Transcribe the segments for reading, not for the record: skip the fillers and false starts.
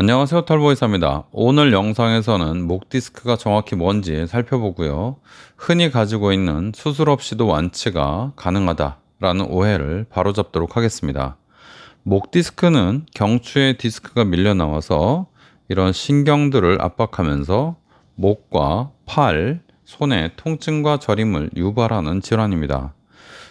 안녕하세요, 털보이사입니다. 오늘 영상에서는 목 디스크가 정확히 뭔지 살펴보고요. 흔히 가지고 있는 수술 없이도 완치가 가능하다라는 오해를 바로잡도록 하겠습니다. 목 디스크는 경추에 디스크가 밀려 나와서 이런 신경들을 압박하면서 목과 팔, 손의 통증과 저림을 유발하는 질환입니다.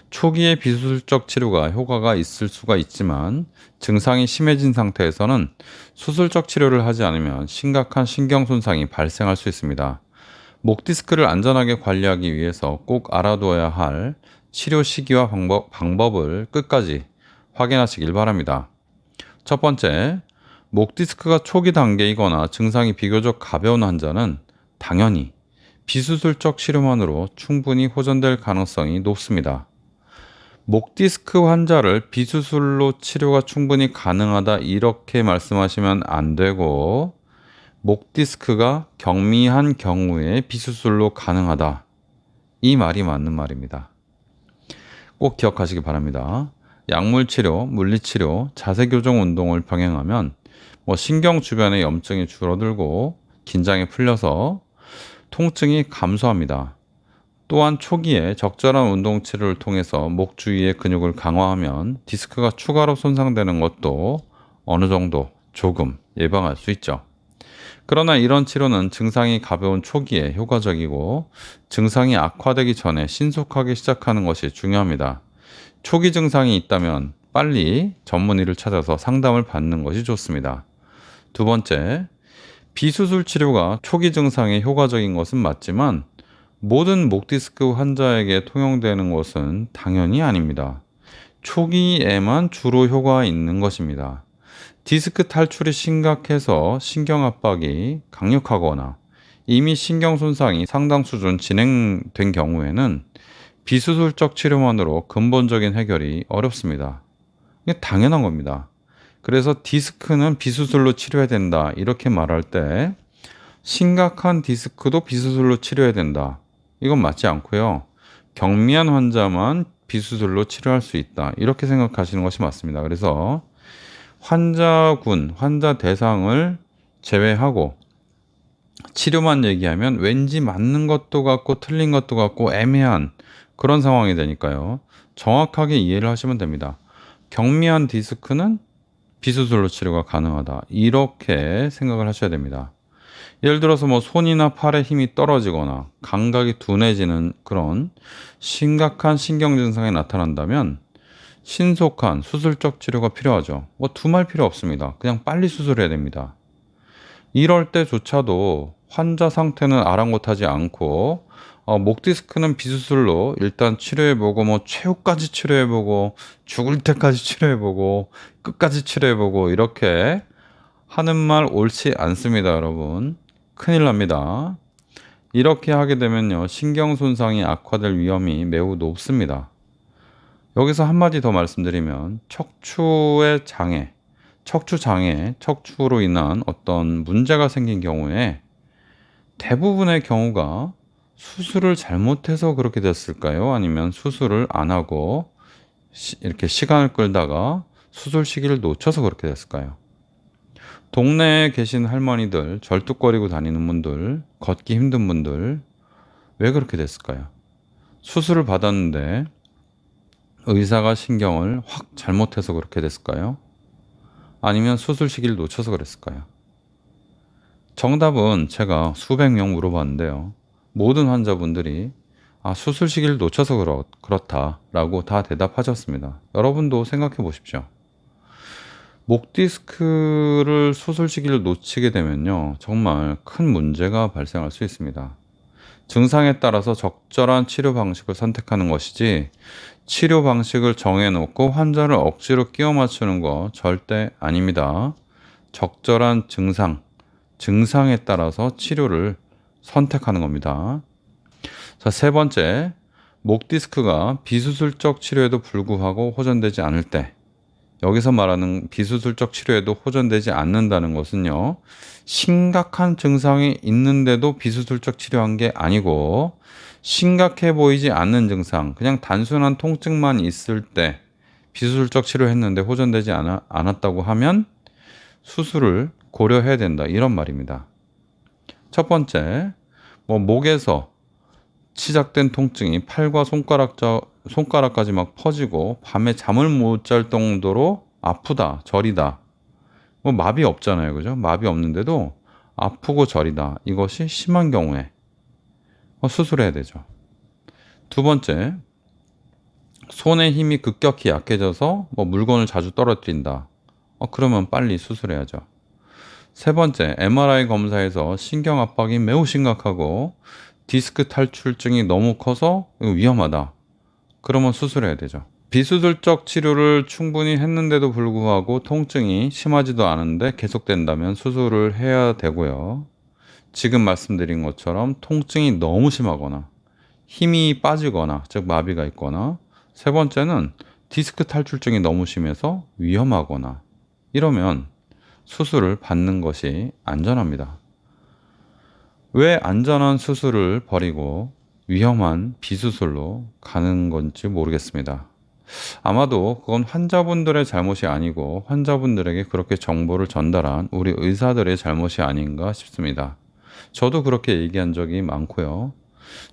초기의 비수술적 치료가 효과가 있을 수가 있지만 증상이 심해진 상태에서는 수술적 치료를 하지 않으면 심각한 신경 손상이 발생할 수 있습니다. 목 디스크를 안전하게 관리하기 위해서 꼭 알아둬야 할 치료 시기와 방법을 끝까지 확인하시길 바랍니다. 첫 번째, 목 디스크가 초기 단계이거나 증상이 비교적 가벼운 환자는 당연히 비수술적 치료만으로 충분히 호전될 가능성이 높습니다. 목 디스크 환자를 비수술로 치료가 충분히 가능하다 이렇게 말씀하시면 안 되고, 목 디스크가 경미한 경우에 비수술로 가능하다, 이 말이 맞는 말입니다. 꼭 기억하시기 바랍니다. 약물 치료, 물리 치료, 자세 교정 운동을 병행하면 신경 주변의 염증이 줄어들고 긴장이 풀려서 통증이 감소합니다. 또한 초기에 적절한 운동 치료를 통해서 목 주위의 근육을 강화하면 디스크가 추가로 손상되는 것도 어느 정도 조금 예방할 수 있죠. 그러나 이런 치료는 증상이 가벼운 초기에 효과적이고 증상이 악화되기 전에 신속하게 시작하는 것이 중요합니다. 초기 증상이 있다면 빨리 전문의를 찾아서 상담을 받는 것이 좋습니다. 두 번째, 비수술 치료가 초기 증상에 효과적인 것은 맞지만 모든 목 디스크 환자에게 통용되는 것은 당연히 아닙니다. 초기에만 주로 효과가 있는 것입니다. 디스크 탈출이 심각해서 신경 압박이 강력하거나 이미 신경 손상이 상당 수준 진행된 경우에는 비수술적 치료만으로 근본적인 해결이 어렵습니다. 이게 당연한 겁니다. 그래서 디스크는 비수술로 치료해야 된다 이렇게 말할 때 심각한 디스크도 비수술로 치료해야 된다, 이건 맞지 않고요. 경미한 환자만 비수술로 치료할 수 있다, 이렇게 생각하시는 것이 맞습니다. 그래서 환자군, 환자 대상을 제외하고 치료만 얘기하면 왠지 맞는 것도 같고 틀린 것도 같고 애매한 그런 상황이 되니까요. 정확하게 이해를 하시면 됩니다. 경미한 디스크는 비수술로 치료가 가능하다, 이렇게 생각을 하셔야 됩니다. 예를 들어서 손이나 팔에 힘이 떨어지거나 감각이 둔해지는 그런 심각한 신경 증상이 나타난다면 신속한 수술적 치료가 필요하죠. 두말 필요 없습니다. 그냥 빨리 수술해야 됩니다. 이럴 때조차도 환자 상태는 아랑곳하지 않고 목 디스크는 비수술로 일단 치료해보고 최후까지 치료해보고 죽을 때까지 치료해보고 끝까지 치료해보고 이렇게 하는 말 옳지 않습니다, 여러분. 큰일 납니다. 이렇게 하게 되면요, 신경 손상이 악화될 위험이 매우 높습니다. 여기서 한마디 더 말씀드리면 척추의 장애, 척추로 인한 어떤 문제가 생긴 경우에 대부분의 경우가 수술을 잘못해서 그렇게 됐을까요? 아니면 수술을 안 하고 이렇게 시간을 끌다가 수술 시기를 놓쳐서 그렇게 됐을까요? 동네에 계신 할머니들, 절뚝거리고 다니는 분들, 걷기 힘든 분들, 왜 그렇게 됐을까요? 수술을 받았는데 의사가 신경을 확 잘못해서 그렇게 됐을까요? 아니면 수술 시기를 놓쳐서 그랬을까요? 정답은 제가 수백 명 물어봤는데요. 모든 환자분들이 수술 시기를 놓쳐서 그렇다라고 다 대답하셨습니다. 여러분도 생각해 보십시오. 목 디스크를 수술 시기를 놓치게 되면요, 정말 큰 문제가 발생할 수 있습니다. 증상에 따라서 적절한 치료 방식을 선택하는 것이지 치료 방식을 정해놓고 환자를 억지로 끼워 맞추는 거 절대 아닙니다. 적절한 증상에 따라서 치료를 선택하는 겁니다. 자, 세 번째, 목 디스크가 비수술적 치료에도 불구하고 호전되지 않을 때, 여기서 말하는 비수술적 치료에도 호전되지 않는다는 것은요, 심각한 증상이 있는데도 비수술적 치료한 게 아니고 심각해 보이지 않는 증상, 그냥 단순한 통증만 있을 때 비수술적 치료했는데 호전되지 않았다고 하면 수술을 고려해야 된다. 이런 말입니다. 첫 번째, 목에서 시작된 통증이 팔과 손가락까지 막 퍼지고 밤에 잠을 못 잘 정도로 아프다, 저리다. 마비 없잖아요. 그죠? 마비 없는데도 아프고 저리다. 이것이 심한 경우에 수술해야 되죠. 두 번째, 손의 힘이 급격히 약해져서 물건을 자주 떨어뜨린다. 그러면 빨리 수술해야죠. 세 번째, MRI 검사에서 신경 압박이 매우 심각하고 디스크 탈출증이 너무 커서 위험하다. 그러면 수술해야 되죠. 비수술적 치료를 충분히 했는데도 불구하고 통증이 심하지도 않은데 계속된다면 수술을 해야 되고요. 지금 말씀드린 것처럼 통증이 너무 심하거나 힘이 빠지거나 즉 마비가 있거나 세 번째는 디스크 탈출증이 너무 심해서 위험하거나 이러면 수술을 받는 것이 안전합니다. 왜 안전한 수술을 버리고 위험한 비수술로 가는 건지 모르겠습니다. 아마도 그건 환자분들의 잘못이 아니고 환자분들에게 그렇게 정보를 전달한 우리 의사들의 잘못이 아닌가 싶습니다. 저도 그렇게 얘기한 적이 많고요.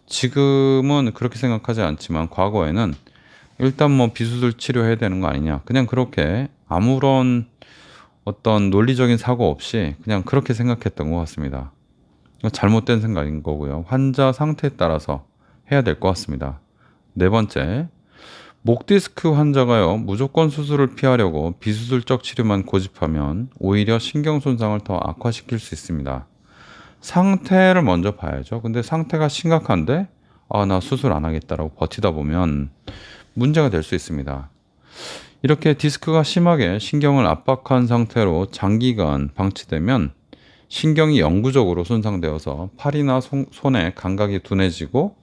지금은 그렇게 생각하지 않지만 과거에는 일단 비수술 치료해야 되는 거 아니냐. 그냥 그렇게 아무런 어떤 논리적인 사고 없이 그냥 그렇게 생각했던 것 같습니다. 잘못된 생각인 거고요. 환자 상태에 따라서 해야 될 것 같습니다. 네 번째, 목 디스크 환자가요, 무조건 수술을 피하려고 비수술적 치료만 고집하면 오히려 신경 손상을 더 악화시킬 수 있습니다. 상태를 먼저 봐야죠. 근데 상태가 심각한데, 나 수술 안 하겠다라고 버티다 보면 문제가 될 수 있습니다. 이렇게 디스크가 심하게 신경을 압박한 상태로 장기간 방치되면 신경이 영구적으로 손상되어서 팔이나 손의 감각이 둔해지고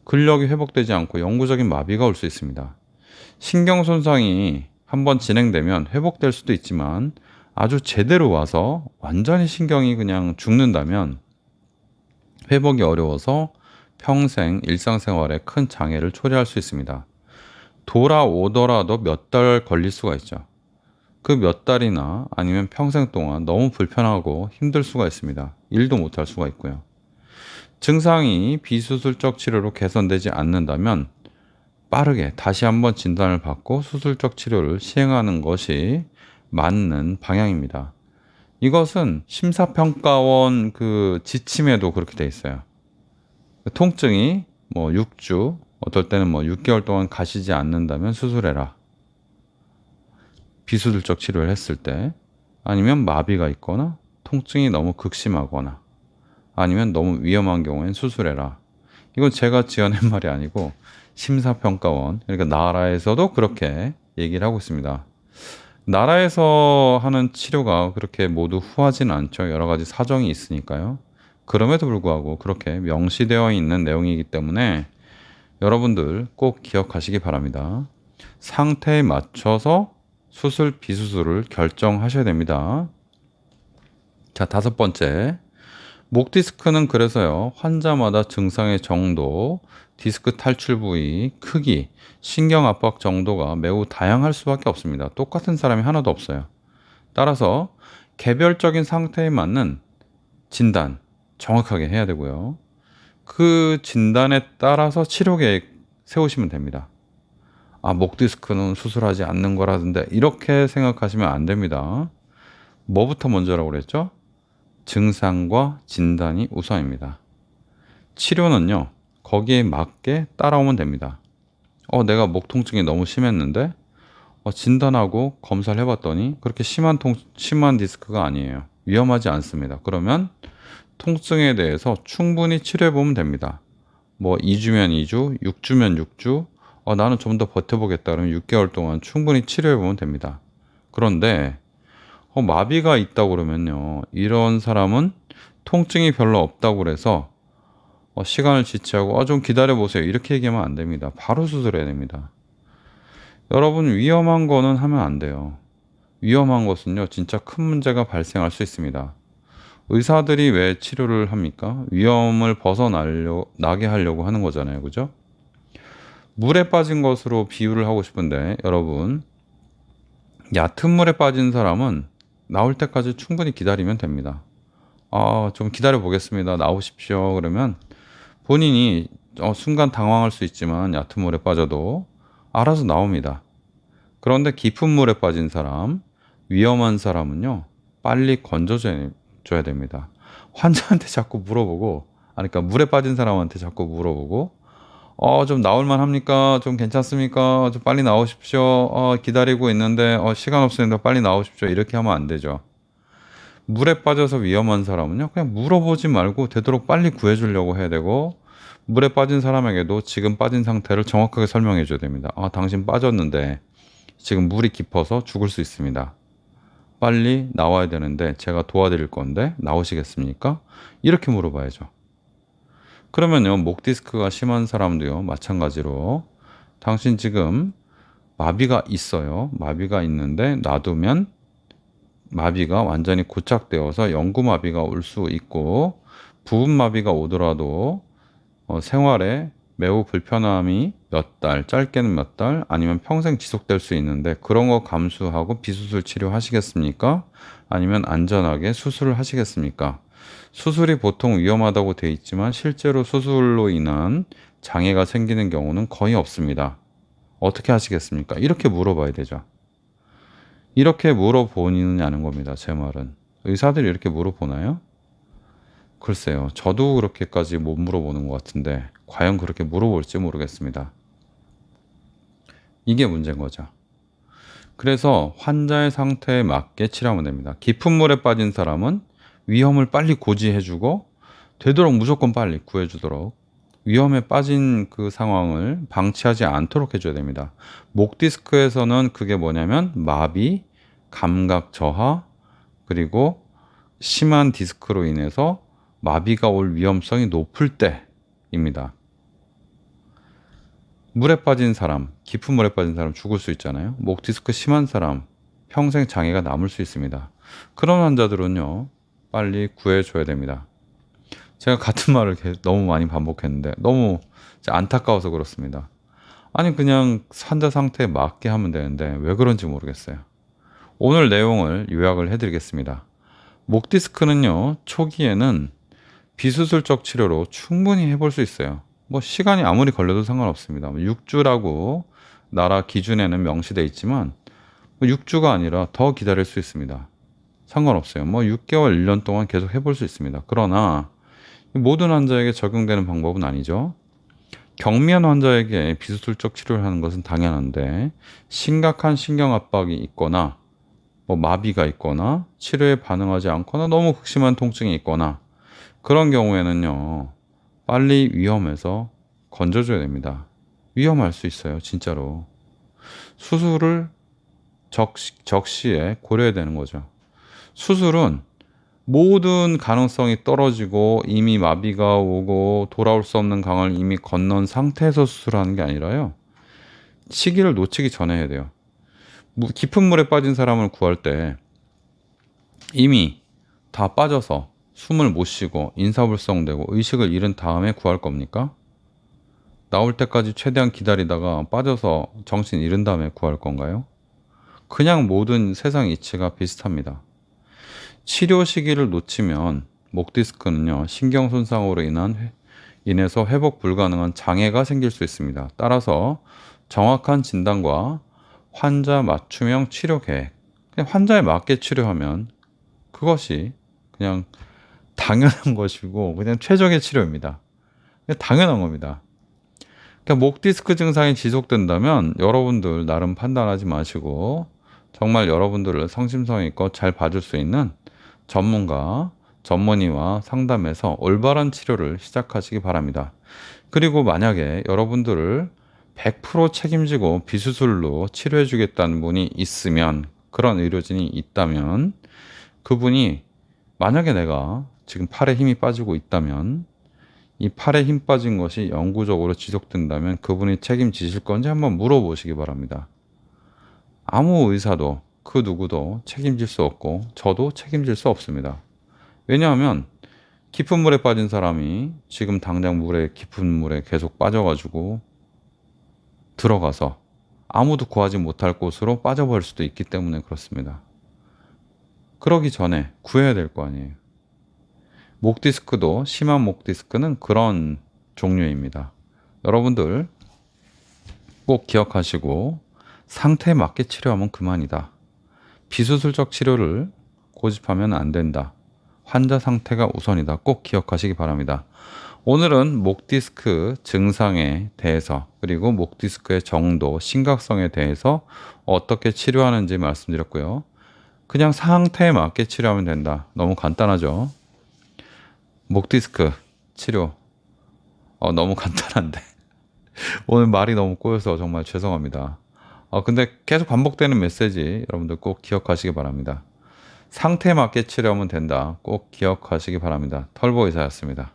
근력이 회복되지 않고 영구적인 마비가 올 수 있습니다. 신경 손상이 한번 진행되면 회복될 수도 있지만 아주 제대로 와서 완전히 신경이 그냥 죽는다면 회복이 어려워서 평생 일상생활에 큰 장애를 초래할 수 있습니다. 돌아오더라도 몇 달 걸릴 수가 있죠. 그 몇 달이나 아니면 평생 동안 너무 불편하고 힘들 수가 있습니다. 일도 못할 수가 있고요. 증상이 비수술적 치료로 개선되지 않는다면 빠르게 다시 한번 진단을 받고 수술적 치료를 시행하는 것이 맞는 방향입니다. 이것은 심사평가원 그 지침에도 그렇게 돼 있어요. 통증이 6주, 어떨 때는 6개월 동안 가시지 않는다면 수술해라. 비수술적 치료를 했을 때 아니면 마비가 있거나 통증이 너무 극심하거나 아니면 너무 위험한 경우엔 수술해라. 이건 제가 지어낸 말이 아니고 심사평가원, 그러니까 나라에서도 그렇게 얘기를 하고 있습니다. 나라에서 하는 치료가 그렇게 모두 후하지는 않죠. 여러 가지 사정이 있으니까요. 그럼에도 불구하고 그렇게 명시되어 있는 내용이기 때문에 여러분들 꼭 기억하시기 바랍니다. 상태에 맞춰서 수술, 비수술을 결정하셔야 됩니다. 자, 다섯 번째. 목 디스크는 그래서요, 환자마다 증상의 정도, 디스크 탈출 부위, 크기, 신경 압박 정도가 매우 다양할 수밖에 없습니다. 똑같은 사람이 하나도 없어요. 따라서 개별적인 상태에 맞는 진단 정확하게 해야 되고요. 그 진단에 따라서 치료 계획 세우시면 됩니다. 목 디스크는 수술하지 않는 거라던데 이렇게 생각하시면 안 됩니다. 뭐부터 먼저라고 그랬죠? 증상과 진단이 우선입니다. 치료는요, 거기에 맞게 따라오면 됩니다. 내가 목 통증이 너무 심했는데 진단하고 검사를 해봤더니 그렇게 심한 디스크가 아니에요. 위험하지 않습니다. 그러면 통증에 대해서 충분히 치료해보면 됩니다. 2주면 2주, 6주면 6주, 나는 좀 더 버텨보겠다 그러면 6개월 동안 충분히 치료해보면 됩니다. 그런데 마비가 있다고 그러면요, 이런 사람은 통증이 별로 없다고 그래서 시간을 지체하고 좀 기다려보세요 이렇게 얘기하면 안 됩니다. 바로 수술해야 됩니다. 여러분, 위험한 거는 하면 안 돼요. 위험한 것은요, 진짜 큰 문제가 발생할 수 있습니다. 의사들이 왜 치료를 합니까? 위험을 벗어나게 하려고 하는 거잖아요. 그죠? 물에 빠진 것으로 비유를 하고 싶은데 여러분, 얕은 물에 빠진 사람은 나올 때까지 충분히 기다리면 됩니다. 아, 좀 기다려 보겠습니다. 나오십시오. 그러면 본인이 순간 당황할 수 있지만 얕은 물에 빠져도 알아서 나옵니다. 그런데 깊은 물에 빠진 사람, 위험한 사람은요, 빨리 건져줘야 됩니다. 환자한테 자꾸 물어보고, 아니, 그러니까 물에 빠진 사람한테 자꾸 물어보고, 좀 나올만 합니까? 좀 괜찮습니까? 좀 빨리 나오십시오. 기다리고 있는데, 시간 없으니까 빨리 나오십시오. 이렇게 하면 안 되죠. 물에 빠져서 위험한 사람은요, 그냥 물어보지 말고 되도록 빨리 구해주려고 해야 되고, 물에 빠진 사람에게도 지금 빠진 상태를 정확하게 설명해 줘야 됩니다. 아, 당신 빠졌는데, 지금 물이 깊어서 죽을 수 있습니다. 빨리 나와야 되는데 제가 도와드릴 건데 나오시겠습니까? 이렇게 물어봐야죠. 그러면요, 목 디스크가 심한 사람도요, 마찬가지로 당신 지금 마비가 있어요. 마비가 있는데 놔두면 마비가 완전히 고착되어서 영구 마비가 올 수 있고 부분 마비가 오더라도 생활에 매우 불편함이 몇 달, 짧게는 몇 달, 아니면 평생 지속될 수 있는데 그런 거 감수하고 비수술 치료하시겠습니까? 아니면 안전하게 수술을 하시겠습니까? 수술이 보통 위험하다고 돼 있지만 실제로 수술로 인한 장애가 생기는 경우는 거의 없습니다. 어떻게 하시겠습니까? 이렇게 물어봐야 되죠. 이렇게 물어보느냐는 겁니다. 제 말은. 의사들이 이렇게 물어보나요? 글쎄요. 저도 그렇게까지 못 물어보는 것 같은데 과연 그렇게 물어볼지 모르겠습니다. 이게 문제인 거죠. 그래서 환자의 상태에 맞게 치료하면 됩니다. 깊은 물에 빠진 사람은 위험을 빨리 고지해주고 되도록 무조건 빨리 구해주도록 위험에 빠진 그 상황을 방치하지 않도록 해줘야 됩니다. 목 디스크에서는 그게 뭐냐면 마비, 감각 저하, 그리고 심한 디스크로 인해서 마비가 올 위험성이 높을 때입니다. 물에 빠진 사람, 깊은 물에 빠진 사람 죽을 수 있잖아요. 목 디스크 심한 사람, 평생 장애가 남을 수 있습니다. 그런 환자들은요, 빨리 구해줘야 됩니다. 제가 같은 말을 너무 많이 반복했는데 너무 안타까워서 그렇습니다. 아니, 그냥 환자 상태에 맞게 하면 되는데 왜 그런지 모르겠어요. 오늘 내용을 요약을 해드리겠습니다. 목 디스크는요, 초기에는 비수술적 치료로 충분히 해볼 수 있어요. 뭐 시간이 아무리 걸려도 상관없습니다. 6주라고 나라 기준에는 명시되어 있지만 6주가 아니라 더 기다릴 수 있습니다. 상관없어요. 뭐 6개월, 1년 동안 계속 해볼 수 있습니다. 그러나 모든 환자에게 적용되는 방법은 아니죠. 경미한 환자에게 비수술적 치료를 하는 것은 당연한데 심각한 신경 압박이 있거나 뭐 마비가 있거나 치료에 반응하지 않거나 너무 극심한 통증이 있거나 그런 경우에는요, 빨리 위험해서 건져줘야 됩니다. 위험할 수 있어요, 진짜로. 수술을 적시에 고려해야 되는 거죠. 수술은 모든 가능성이 떨어지고 이미 마비가 오고 돌아올 수 없는 강을 이미 건넌 상태에서 수술하는 게 아니라요. 시기를 놓치기 전에 해야 돼요. 깊은 물에 빠진 사람을 구할 때 이미 다 빠져서 숨을 못 쉬고 인사불성되고 의식을 잃은 다음에 구할 겁니까? 나올 때까지 최대한 기다리다가 빠져서 정신 잃은 다음에 구할 건가요? 그냥 모든 세상 이치가 비슷합니다. 치료 시기를 놓치면 목 디스크는요, 신경 손상으로 인해서 회복 불가능한 장애가 생길 수 있습니다. 따라서 정확한 진단과 환자 맞춤형 치료 계획, 그냥 환자에 맞게 치료하면 그것이 그냥 당연한 것이고 그냥 최적의 치료입니다. 그냥 당연한 겁니다. 그러니까 목 디스크 증상이 지속된다면 여러분들 나름 판단하지 마시고 정말 여러분들을 성심성의껏 잘 봐줄 수 있는 전문가, 전문의와 상담해서 올바른 치료를 시작하시기 바랍니다. 그리고 만약에 여러분들을 100% 책임지고 비수술로 치료해 주겠다는 분이 있으면, 그런 의료진이 있다면 그분이 만약에 내가 지금 팔에 힘이 빠지고 있다면 이 팔에 힘 빠진 것이 영구적으로 지속된다면 그분이 책임지실 건지 한번 물어보시기 바랍니다. 아무 의사도 그 누구도 책임질 수 없고 저도 책임질 수 없습니다. 왜냐하면 깊은 물에 빠진 사람이 지금 당장 깊은 물에 계속 빠져가지고 들어가서 아무도 구하지 못할 곳으로 빠져버릴 수도 있기 때문에 그렇습니다. 그러기 전에 구해야 될 거 아니에요. 목 디스크도 심한 목 디스크는 그런 종류입니다. 여러분들 꼭 기억하시고 상태에 맞게 치료하면 그만이다. 비수술적 치료를 고집하면 안 된다. 환자 상태가 우선이다. 꼭 기억하시기 바랍니다. 오늘은 목 디스크 증상에 대해서 그리고 목 디스크의 정도, 심각성에 대해서 어떻게 치료하는지 말씀드렸고요. 그냥 상태에 맞게 치료하면 된다. 너무 간단하죠? 목 디스크 치료. 너무 간단한데. 오늘 말이 너무 꼬여서 정말 죄송합니다. 근데 계속 반복되는 메시지 여러분들 꼭 기억하시기 바랍니다. 상태에 맞게 치료하면 된다. 꼭 기억하시기 바랍니다. 털보 의사였습니다.